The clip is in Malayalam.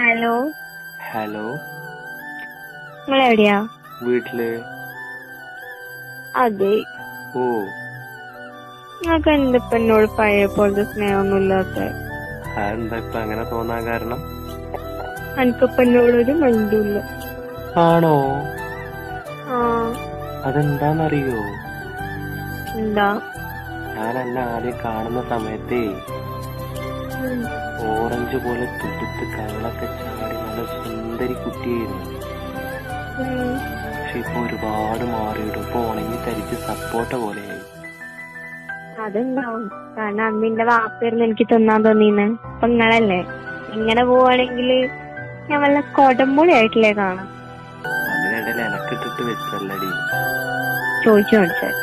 ഹലോ. ഹലോ. നിങ്ങളെവിടെയാ? വീട്ടില്. അതെ. ഓ, നിങ്ങൾക്ക് എന്തിപ്പോ എന്നോട് പഴയ പോലത്തെ സ്നേഹമൊന്നും ഇല്ലാത്ത? അതെന്താ ഇപ്പൊ അങ്ങനെ തോന്നാൻ കാരണം? എനിക്കിപ്പോ എന്നോടൊരു മൈൻഡും ഇല്ല. ആണോ? ആ. അതെന്താന്നറിയോ? എന്താ? ഞാൻ എന്നെ ആദ്യം കാണുന്ന സമയത്തേ ഓറഞ്ച് പോലെ തുടുത്ത് കള്ളൊക്കെ ചാടി നല്ല സുന്ദരി കുട്ടിയായിരുന്നു. പക്ഷെ ഇപ്പൊ ഒരുപാട് മാറിയിടും. ഇപ്പൊ ഉണങ്ങി തരിച്ച് സപ്പോട്ട പോലെയായി. അതുണ്ടാവും. കാരണം അന്നിന്റെ വാപ്പായിരുന്നു എനിക്ക് തിന്നാൻ തോന്നീന്ന്. അപ്പൊ നിങ്ങളല്ലേ ഇങ്ങനെ പോവാണെങ്കിൽ ഞാൻ വല്ല കൊടമ്പുളി ആയിട്ടില്ലേ കാണാം. അതിനിടയിൽ എനക്കിട്ടിട്ട് വെച്ചല്ലടി. ചോദിച്ചു മനസ്സിലായി.